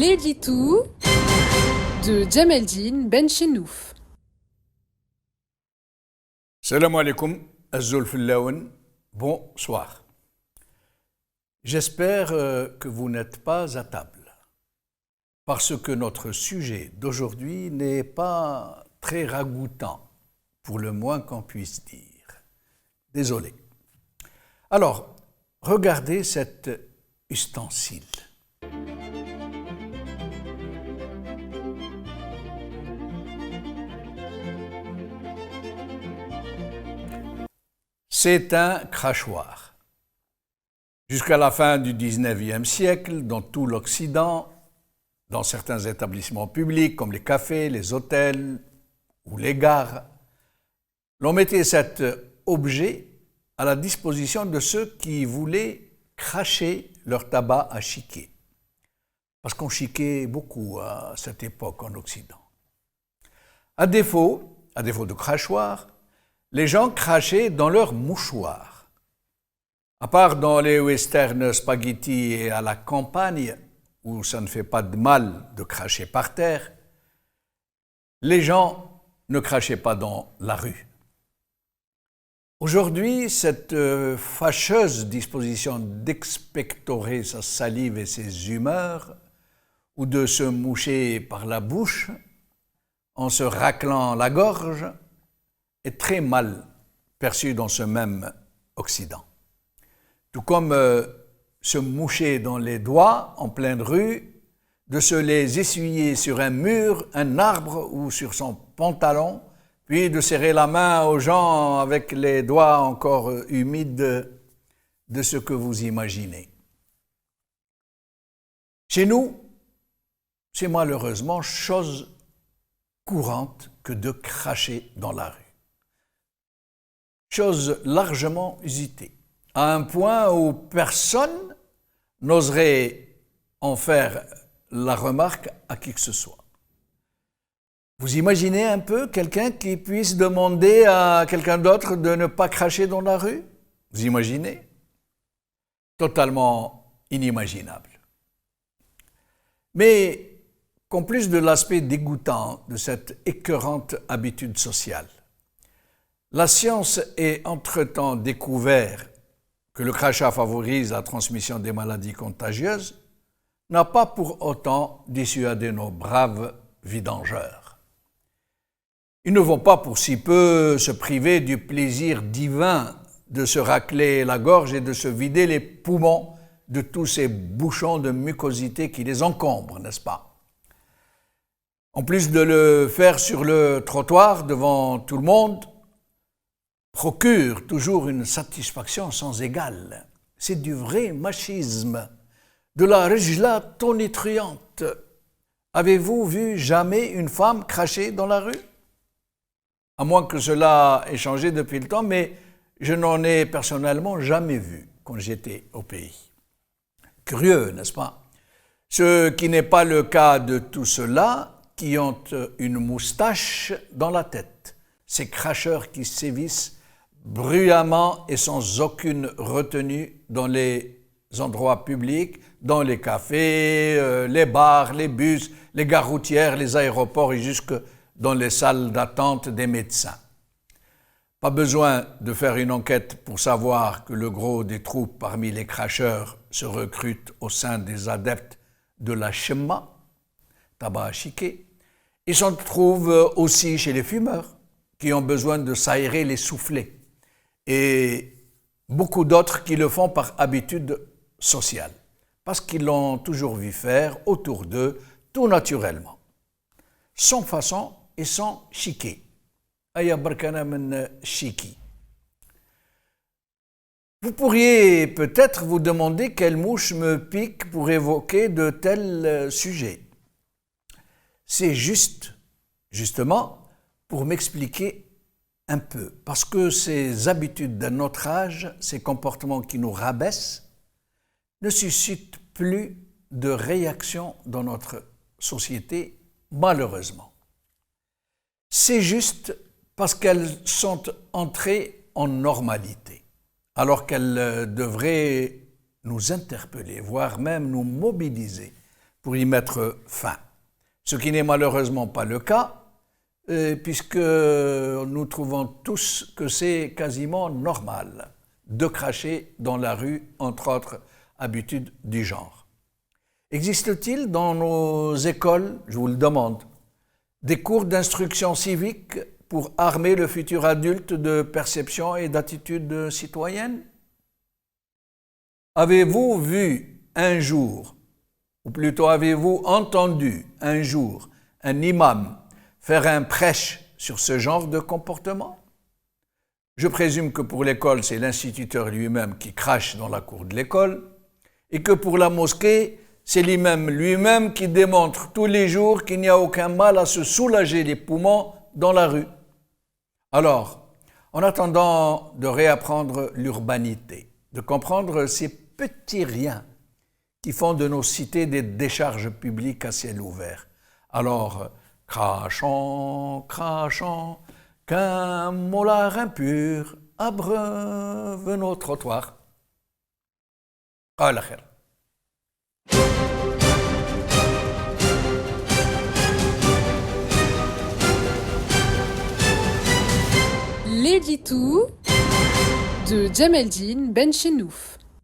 l'édito de Djemeldine Benchenouf. Salam alaikum, Azul Fillaoun, bonsoir. J'espère que vous n'êtes pas à table, parce que notre sujet d'aujourd'hui n'est pas très ragoûtant, pour le moins qu'on puisse dire. Désolé. Alors, regardez cet ustensile. C'est un crachoir. Jusqu'à la fin du XIXe siècle, dans tout l'Occident, dans certains établissements publics comme les cafés, les hôtels ou les gares, l'on mettait cet objet à la disposition de ceux qui voulaient cracher leur tabac à chiquer. Parce qu'on chiquait beaucoup à cette époque en Occident. À défaut de crachoir, les gens crachaient dans leur mouchoir. À part dans les westerns spaghetti et à la campagne, où ça ne fait pas de mal de cracher par terre, les gens ne crachaient pas dans la rue. Aujourd'hui, cette fâcheuse disposition d'expectorer sa salive et ses humeurs, ou de se moucher par la bouche en se raclant la gorge, est très mal perçue dans ce même Occident. Tout comme se moucher dans les doigts en pleine rue, de se les essuyer sur un mur, un arbre ou sur son pantalon, puis de serrer la main aux gens avec les doigts encore humides de ce que vous imaginez. Chez nous, c'est malheureusement chose courante que de cracher dans la rue. Chose largement usitée, à un point où personne n'oserait en faire la remarque à qui que ce soit. Vous imaginez un peu quelqu'un qui puisse demander à quelqu'un d'autre de ne pas cracher dans la rue? Vous imaginez? Totalement inimaginable. Mais qu'en plus de l'aspect dégoûtant de cette écœurante habitude sociale, la science ait entre-temps découvert que le crachat favorise la transmission des maladies contagieuses n'a pas pour autant dissuadé nos braves vidangeurs. Ils ne vont pas pour si peu se priver du plaisir divin de se racler la gorge et de se vider les poumons de tous ces bouchons de mucosité qui les encombrent, n'est-ce pas? En plus de le faire sur le trottoir devant tout le monde, procure toujours une satisfaction sans égale. C'est du vrai machisme, de la rejla tonitruante. Avez-vous vu jamais une femme cracher dans la rue? À moins que cela ait changé depuis le temps, mais je n'en ai personnellement jamais vu quand j'étais au pays. Curieux, n'est-ce pas? Ce qui n'est pas le cas de tous ceux-là qui ont une moustache dans la tête. Ces cracheurs qui sévissent bruyamment et sans aucune retenue dans les endroits publics, dans les cafés, les bars, les bus, les gares routières, les aéroports et jusque dans les salles d'attente des médecins. Pas besoin de faire une enquête pour savoir que le gros des troupes parmi les cracheurs se recrutent au sein des adeptes de la chemma, tabac à chiquer. Ils s'en trouvent aussi chez les fumeurs qui ont besoin de s'aérer les soufflets et beaucoup d'autres qui le font par habitude sociale, parce qu'ils l'ont toujours vu faire autour d'eux tout naturellement, sans façon et sans chiquer. Aya barkana men chiki. Vous pourriez peut-être vous demander quelle mouche me pique pour évoquer de tels sujets. C'est justement, pour m'expliquer un peu, parce que ces habitudes d'un autre âge, ces comportements qui nous rabaissent, ne suscitent plus de réaction dans notre société, malheureusement. C'est juste parce qu'elles sont entrées en normalité, alors qu'elles devraient nous interpeller, voire même nous mobiliser pour y mettre fin. Ce qui n'est malheureusement pas le cas, puisque nous trouvons tous que c'est quasiment normal de cracher dans la rue, entre autres habitudes du genre. Existe-t-il dans nos écoles, je vous le demande, des cours d'instruction civique pour armer le futur adulte de perception et d'attitude citoyenne? Avez-vous vu un jour, ou plutôt avez-vous entendu un jour un imam faire un prêche sur ce genre de comportement? Je présume que pour l'école, c'est l'instituteur lui-même qui crache dans la cour de l'école et que pour la mosquée, c'est l'imam lui-même qui démontre tous les jours qu'il n'y a aucun mal à se soulager les poumons dans la rue. Alors, en attendant de réapprendre l'urbanité, de comprendre ces petits riens qui font de nos cités des décharges publiques à ciel ouvert, alors, crachons, crachons, qu'un mollard impur abreuve nos trottoirs. Al-Akhir. L'édito de Djemeldine Benchenouf.